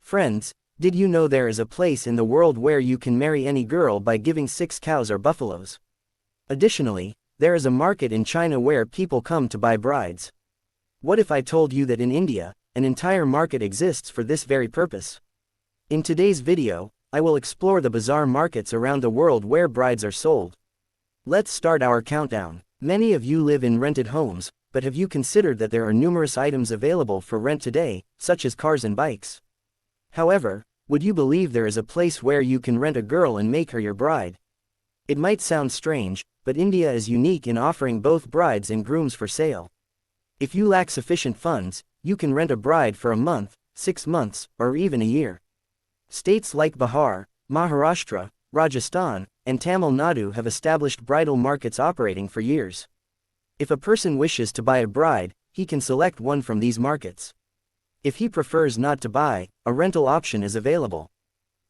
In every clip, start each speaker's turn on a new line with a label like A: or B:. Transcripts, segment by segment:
A: Friends, did you know there is a place in the world where you can marry any girl by giving 6 cows or buffaloes? Additionally, there is a market in China where people come to buy brides. What if I told you that in India, an entire market exists for this very purpose? In today's video, I will explore the bizarre markets around the world where brides are sold. Let's start our countdown. Many of you live in rented homes, but have you considered that there are numerous items available for rent today, such as cars and bikes? However, would you believe there is a place where you can rent a girl and make her your bride? It might sound strange, but India is unique in offering both brides and grooms for sale. If you lack sufficient funds, you can rent a bride for a month, 6 months, or even a year. States like Bihar, Maharashtra, Rajasthan, and Tamil Nadu have established bridal markets operating for years. If a person wishes to buy a bride, he can select one from these markets. If he prefers not to buy, a rental option is available.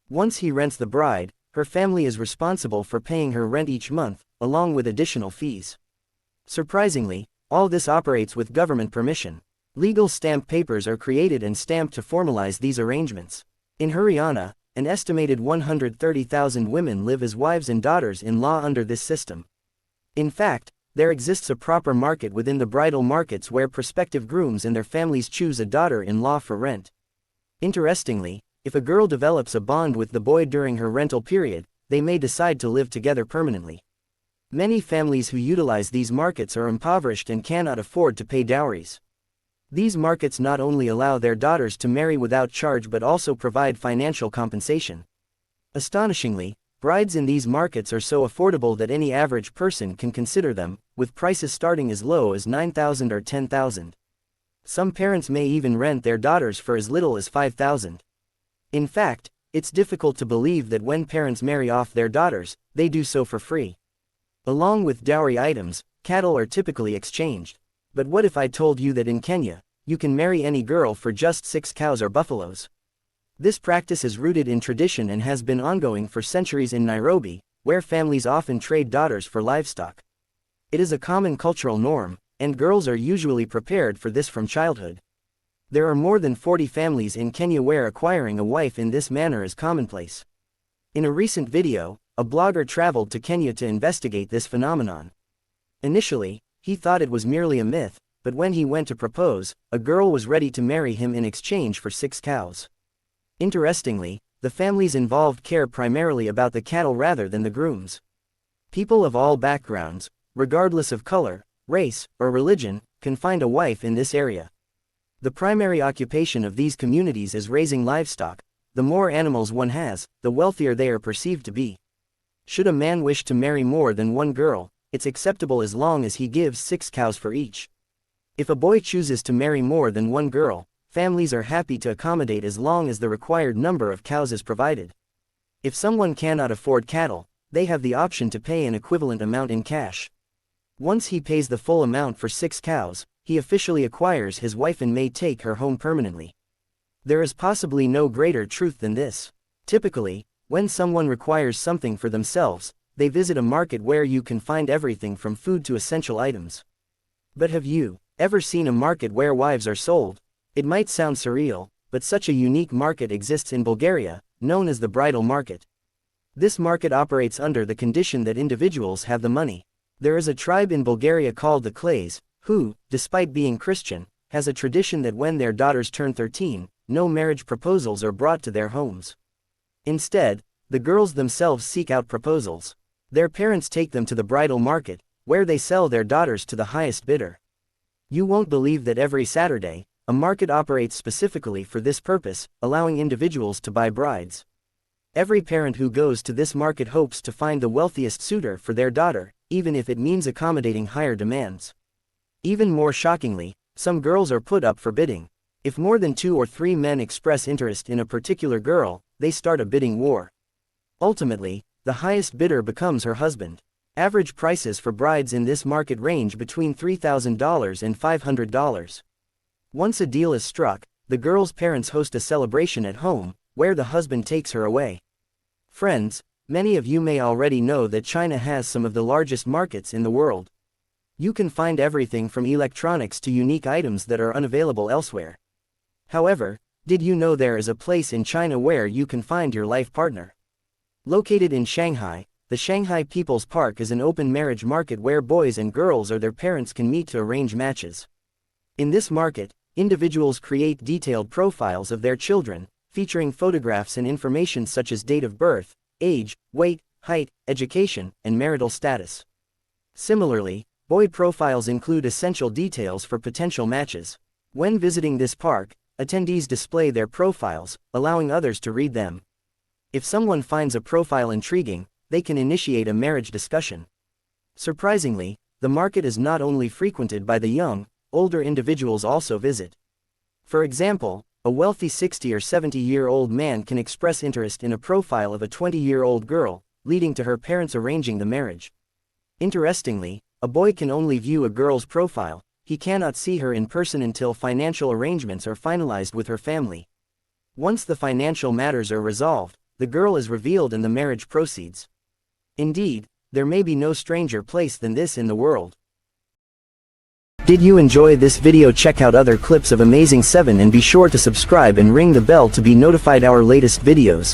A: Once he rents the bride, her family is responsible for paying her rent each month, along with additional fees. Surprisingly, all this operates with government permission. Legal stamp papers are created and stamped to formalize these arrangements. In Haryana, an estimated 130,000 women live as wives and daughters-in-law under this system. In fact, there exists a proper market within the bridal markets where prospective grooms and their families choose a daughter-in-law for rent. Interestingly, if a girl develops a bond with the boy during her rental period, they may decide to live together permanently. Many families who utilize these markets are impoverished and cannot afford to pay dowries. These markets not only allow their daughters to marry without charge but also provide financial compensation. Astonishingly, brides in these markets are so affordable that any average person can consider them, with prices starting as low as 9,000 or 10,000. Some parents may even rent their daughters for as little as 5,000. In fact, it's difficult to believe that when parents marry off their daughters, they do so for free. Along with dowry items, cattle are typically exchanged. But what if I told you that in Kenya, you can marry any girl for just 6 cows or buffaloes? This practice is rooted in tradition and has been ongoing for centuries in Nairobi, where families often trade daughters for livestock. It is a common cultural norm, and girls are usually prepared for this from childhood. There are more than 40 families in Kenya where acquiring a wife in this manner is commonplace. In a recent video, a blogger traveled to Kenya to investigate this phenomenon. Initially, he thought it was merely a myth, but when he went to propose, a girl was ready to marry him in exchange for 6 cows. Interestingly, the families involved care primarily about the cattle rather than the grooms. People of all backgrounds, regardless of color, race, or religion, can find a wife in this area. The primary occupation of these communities is raising livestock. The more animals one has, the wealthier they are perceived to be. Should a man wish to marry more than one girl, it's acceptable as long as he gives 6 cows for each. If a boy chooses to marry more than one girl, families are happy to accommodate as long as the required number of cows is provided. If someone cannot afford cattle, they have the option to pay an equivalent amount in cash. Once he pays the full amount for 6 cows, he officially acquires his wife and may take her home permanently. There is possibly no greater truth than this. Typically, when someone requires something for themselves, they visit a market where you can find everything from food to essential items. But have you ever seen a market where wives are sold? It might sound surreal, but such a unique market exists in Bulgaria, known as the bridal market. This market operates under the condition that individuals have the money. There is a tribe in Bulgaria called the Clays, who, despite being Christian, has a tradition that when their daughters turn 13, no marriage proposals are brought to their homes. Instead, the girls themselves seek out proposals. Their parents take them to the bridal market, where they sell their daughters to the highest bidder. You won't believe that every Saturday, a market operates specifically for this purpose, allowing individuals to buy brides. Every parent who goes to this market hopes to find the wealthiest suitor for their daughter, even if it means accommodating higher demands. Even more shockingly, some girls are put up for bidding. If more than 2 or 3 men express interest in a particular girl, they start a bidding war. Ultimately, the highest bidder becomes her husband. Average prices for brides in this market range between $3,000 and $500. Once a deal is struck, the girl's parents host a celebration at home, where the husband takes her away. Friends, many of you may already know that China has some of the largest markets in the world. You can find everything from electronics to unique items that are unavailable elsewhere. However, Did you know there is a place in China where you can find your life partner? Located in Shanghai, the Shanghai People's Park is an open marriage market where boys and girls or their parents can meet to arrange matches. In this market, individuals create detailed profiles of their children, featuring photographs and information such as date of birth, age, weight, height, education, and marital status. Similarly, boy profiles include essential details for potential matches. When visiting this park, attendees display their profiles, allowing others to read them. If someone finds a profile intriguing, they can initiate a marriage discussion. Surprisingly, the market is not only frequented by the young, older individuals also visit. For example, a wealthy 60 or 70-year-old man can express interest in a profile of a 20-year-old girl, leading to her parents arranging the marriage. Interestingly, a boy can only view a girl's profile. He cannot see her in person until financial arrangements are finalized with her family. Once the financial matters are resolved, the girl is revealed and the marriage proceeds. Indeed, there may be no stranger place than this in the world. Did you enjoy this video? Check out other clips of Amazing 7 and be sure to subscribe and ring the bell to be notified our latest videos.